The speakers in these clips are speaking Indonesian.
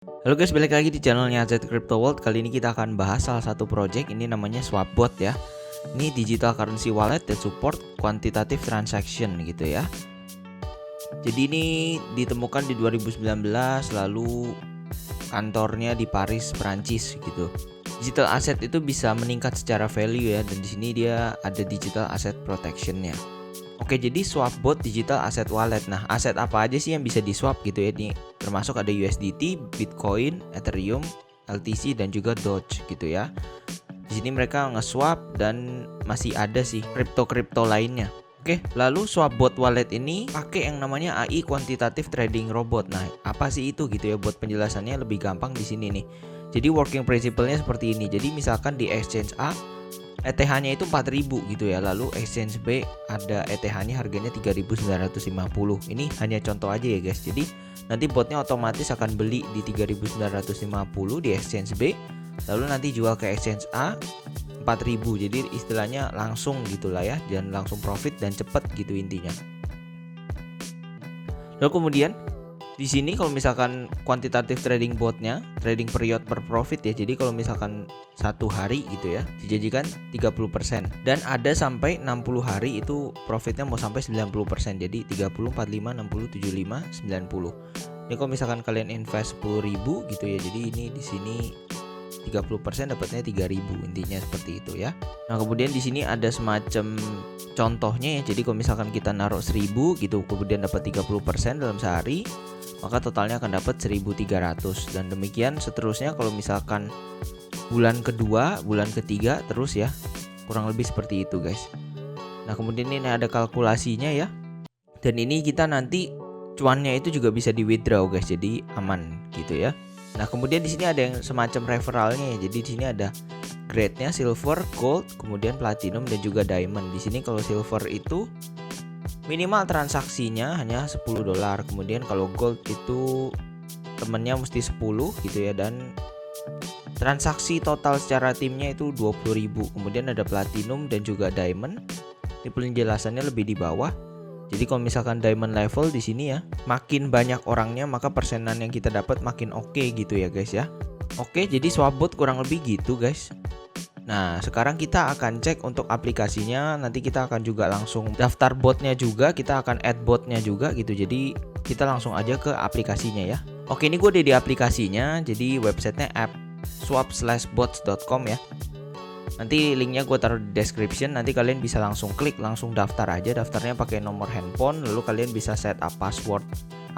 Halo guys, balik lagi di channelnya AZ Crypto World. Kali ini kita akan bahas salah satu project, ini namanya Swapbot ya. Ini digital currency wallet that support quantitative transaction gitu ya. Jadi ini ditemukan di 2019, lalu kantornya di Paris, Prancis gitu. Digital asset itu bisa meningkat secara value ya, dan di sini dia ada digital asset protectionnya. Oke, jadi Swapbot digital asset wallet. Nah, aset apa aja sih yang bisa di-swap gitu ya? Ini termasuk ada USDT, Bitcoin, Ethereum, LTC dan juga Doge gitu ya. Di sini mereka nge-swap dan masih ada sih kripto-kripto lainnya. Oke, lalu Swapbot wallet ini pakai yang namanya AI Quantitative Trading Robot. Nah, apa sih itu gitu ya? Buat penjelasannya lebih gampang di sini nih. Jadi working principle-nya seperti ini. Jadi misalkan di exchange A ETH-nya itu 4.000 gitu ya. Lalu exchange B ada ETH-nya harganya 3.950. Ini hanya contoh aja ya guys. Jadi nanti botnya otomatis akan beli di 3.950 di exchange B, lalu nanti jual ke exchange A 4.000. Jadi istilahnya langsung gitulah ya, dan langsung profit dan cepet gitu intinya. Lalu kemudian di sini kalau misalkan quantitative trading botnya trading period per profit ya. Jadi kalau misalkan satu hari gitu ya dijanjikan 30%, dan ada sampai 60 hari itu profitnya mau sampai 90%. Jadi 30, 45, 60, 75, 90. Ini kalau misalkan kalian invest 10.000 gitu ya. Jadi ini di sini 30% dapatnya 3.000, intinya seperti itu ya. Nah, kemudian di sini ada semacam contohnya ya. Jadi kalau misalkan kita naruh 1.000 gitu, kemudian dapat 30% dalam sehari, maka totalnya akan dapat 1.300, dan demikian seterusnya kalau misalkan bulan kedua, bulan ketiga terus ya. Kurang lebih seperti itu guys. Nah, kemudian ini ada kalkulasinya ya. Dan ini kita nanti cuannya itu juga bisa di withdraw guys. Jadi aman gitu ya. Nah, kemudian di sini ada yang semacam referralnya ya. Jadi di sini ada grade-nya silver, gold, kemudian platinum dan juga diamond. Di sini kalau silver itu minimal transaksinya hanya $10. Kemudian kalau gold itu temennya mesti 10 gitu ya, dan transaksi total secara timnya itu 20.000. Kemudian ada platinum dan juga diamond. Ini penjelasannya lebih di bawah. Jadi kalau misalkan diamond level di sini ya, makin banyak orangnya maka persenan yang kita dapat makin oke gitu ya guys ya. Oke, jadi Swapbot kurang lebih gitu guys. Nah, sekarang kita akan cek untuk aplikasinya. Nanti kita akan juga langsung daftar botnya juga, kita akan add botnya juga gitu. Jadi kita langsung aja ke aplikasinya ya. Oke, ini gue udah di aplikasinya. Jadi websitenya app.swap/bots.com ya. Nanti linknya gue taruh di description. Nanti kalian bisa langsung klik, langsung daftar aja. Daftarnya pakai nomor handphone, lalu kalian bisa set up password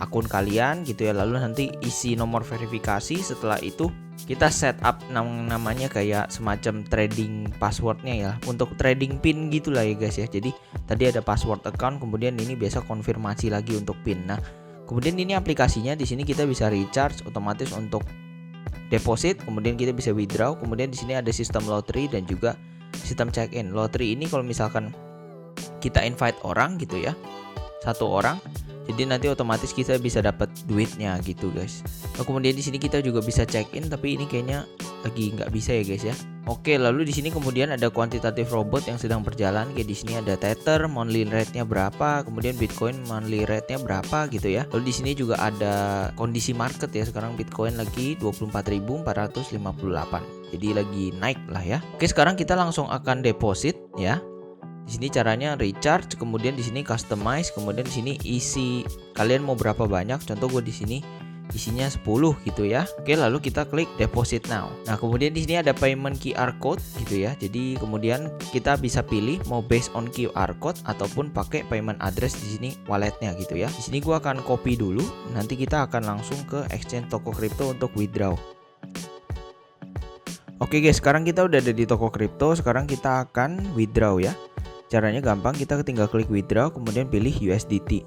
akun kalian gitu ya. Lalu nanti isi nomor verifikasi. Setelah itu kita set up namanya kayak semacam trading passwordnya ya, untuk trading pin gitulah ya guys ya. Jadi tadi ada password account, kemudian ini biasa konfirmasi lagi untuk pin. Nah, kemudian ini aplikasinya di sini kita bisa recharge otomatis untuk deposit, kemudian kita bisa withdraw. Kemudian di sini ada sistem lottery dan juga sistem check in. Lottery ini kalau misalkan kita invite orang gitu ya, satu orang, jadi nanti otomatis kita bisa dapat duitnya gitu guys. Nah, kemudian di sini kita juga bisa check in, tapi ini kayaknya lagi nggak bisa ya guys ya. Oke, lalu di sini kemudian ada quantitative robot yang sedang berjalan. Kayak di sini ada Tether monthly rate-nya berapa, kemudian Bitcoin monthly rate-nya berapa gitu ya. Lalu di sini juga ada kondisi market ya. Sekarang Bitcoin lagi 24.458. Jadi lagi naik lah ya. Oke, sekarang kita langsung akan deposit ya. Di sini caranya recharge, kemudian di sini customize, kemudian di sini isi kalian mau berapa banyak. Contoh gue di sini isinya 10 gitu ya. Oke, lalu kita klik deposit now. Nah, kemudian di sini ada payment QR code gitu ya. Jadi kemudian kita bisa pilih mau based on QR code ataupun pakai payment address di sini walletnya gitu ya. Di sini gua akan copy dulu. Nanti kita akan langsung ke exchange toko kripto untuk withdraw. Oke guys, sekarang kita udah ada di toko kripto. Sekarang kita akan withdraw ya. Caranya gampang, kita tinggal klik withdraw, kemudian pilih USDT.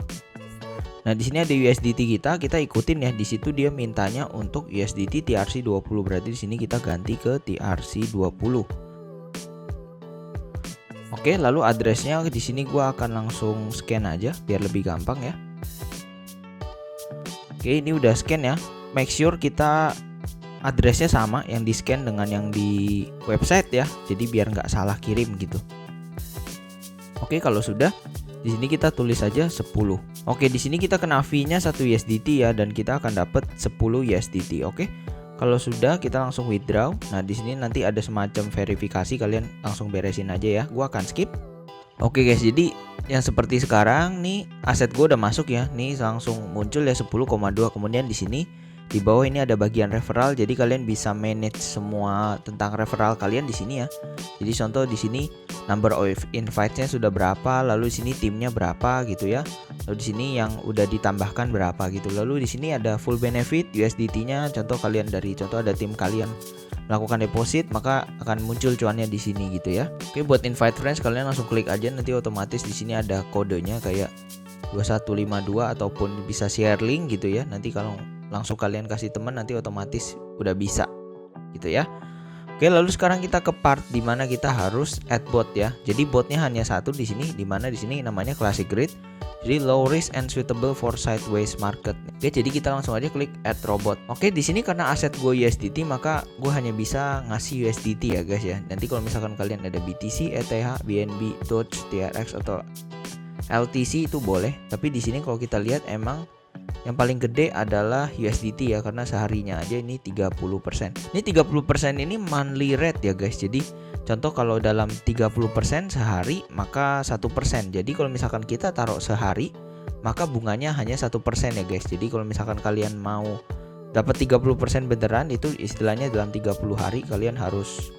Nah, di sini ada USDT kita ikutin ya. Di situ dia mintanya untuk USDT TRC20. Berarti di sini kita ganti ke TRC20. Oke, lalu addressnya di sini gua akan langsung scan aja biar lebih gampang ya. Oke, ini udah scan ya. Make sure kita addressnya sama yang di scan dengan yang di website ya. Jadi biar nggak salah kirim gitu. Oke, kalau sudah, Di sini kita tulis saja 10. Oke, di sini kita kena fee-nya 1 USDT ya, dan kita akan dapat 10 USDT. Oke. Kalau sudah, kita langsung withdraw. Nah, di sini nanti ada semacam verifikasi, kalian langsung beresin aja ya. Gua akan skip. Oke guys, jadi yang seperti sekarang nih aset gue udah masuk ya. Nih langsung muncul ya 10,2. Kemudian di sini di bawah ini ada bagian referral. Jadi kalian bisa manage semua tentang referral kalian di sini ya. Jadi contoh di sini number of invite-nya sudah berapa, lalu di sini timnya berapa gitu ya. Lalu di sini yang udah ditambahkan berapa gitu. Lalu di sini ada full benefit USDT-nya. Contoh kalian contoh ada tim kalian melakukan deposit, maka akan muncul cuannya di sini gitu ya. Oke, buat invite friends kalian langsung klik aja, nanti otomatis di sini ada kodenya kayak 2152 ataupun bisa share link gitu ya. Nanti kalau langsung kalian kasih teman nanti otomatis udah bisa gitu ya. Oke, lalu sekarang kita ke part dimana kita harus add bot ya. Jadi botnya hanya satu di sini, dimana di sini namanya Classic Grid. Jadi low risk and suitable for sideways market. Oke, jadi kita langsung aja klik add robot. Oke, di sini karena aset gue USDT maka gue hanya bisa ngasih USDT ya guys ya. Nanti kalau misalkan kalian ada BTC, ETH, BNB, Doge, TRX atau LTC itu boleh. Tapi di sini kalau kita lihat emang yang paling gede adalah USDT ya, karena seharinya aja ini 30%. Ini 30% ini monthly rate ya guys. Jadi contoh kalau dalam 30% sehari maka 1%. Jadi kalau misalkan kita taruh sehari maka bunganya hanya 1% ya guys. Jadi kalau misalkan kalian mau dapat 30% beneran itu istilahnya dalam 30 hari kalian harus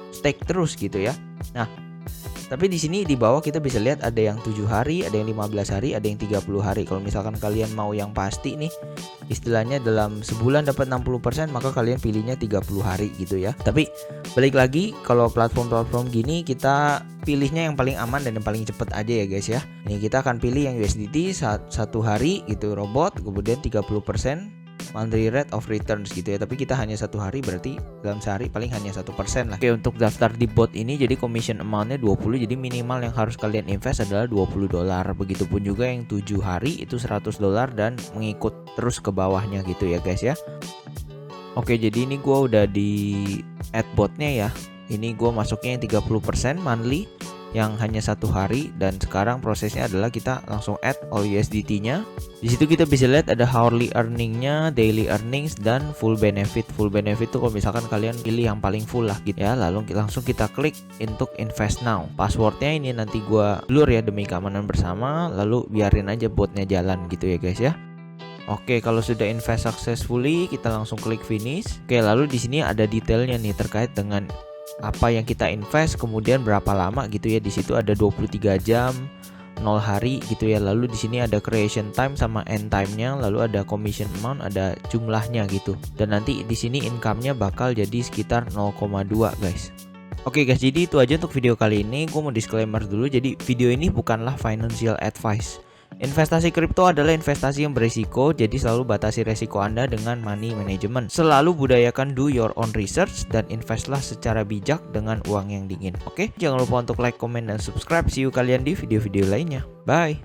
stake terus gitu ya. Nah, tapi di sini di bawah kita bisa lihat ada yang 7 hari, ada yang 15 hari, ada yang 30 hari. Kalau misalkan kalian mau yang pasti nih, istilahnya dalam sebulan dapat 60%, maka kalian pilihnya 30 hari gitu ya. Tapi balik lagi, kalau platform-platform gini kita pilihnya yang paling aman dan yang paling cepet aja ya guys ya. Ini kita akan pilih yang USDT 1 hari gitu robot, kemudian 30% monthly rate of returns gitu ya. Tapi kita hanya 1 hari, berarti dalam sehari paling hanya 1% lah. Oke, untuk daftar di bot ini jadi commission amountnya 20. Jadi minimal yang harus kalian invest adalah $20. Begitupun juga yang 7 hari itu $100 dan mengikut terus ke bawahnya gitu ya guys ya. Oke, jadi ini gua udah di add botnya ya. Ini gua masuknya yang 30% monthly yang hanya 1 hari, dan sekarang prosesnya adalah kita langsung add all USDT-nya. Di situ kita bisa lihat ada hourly earning-nya, daily earnings, dan full benefit. Full benefit tuh kalau misalkan kalian pilih yang paling full lah gitu ya. Lalu langsung kita klik untuk invest now. Passwordnya ini nanti gua blur ya demi keamanan bersama. Lalu biarin aja botnya jalan gitu ya guys ya. Oke, kalau sudah invest successfully kita langsung klik finish. Oke, lalu di sini ada detailnya nih terkait dengan apa yang kita invest, kemudian berapa lama gitu ya. Di situ ada 23 jam, 0 hari gitu ya. Lalu di sini ada creation time sama end time-nya, lalu ada commission amount, ada jumlahnya gitu. Dan nanti di sini income-nya bakal jadi sekitar 0,2 guys. Oke guys, jadi itu aja untuk video kali ini. Gue mau disclaimer dulu, jadi video ini bukanlah financial advice. Investasi kripto adalah investasi yang berisiko, jadi selalu batasi resiko Anda dengan money management. Selalu budayakan do your own research dan investlah secara bijak dengan uang yang dingin. Oke, jangan lupa untuk like, comment, dan subscribe. See you kalian di video-video lainnya. Bye.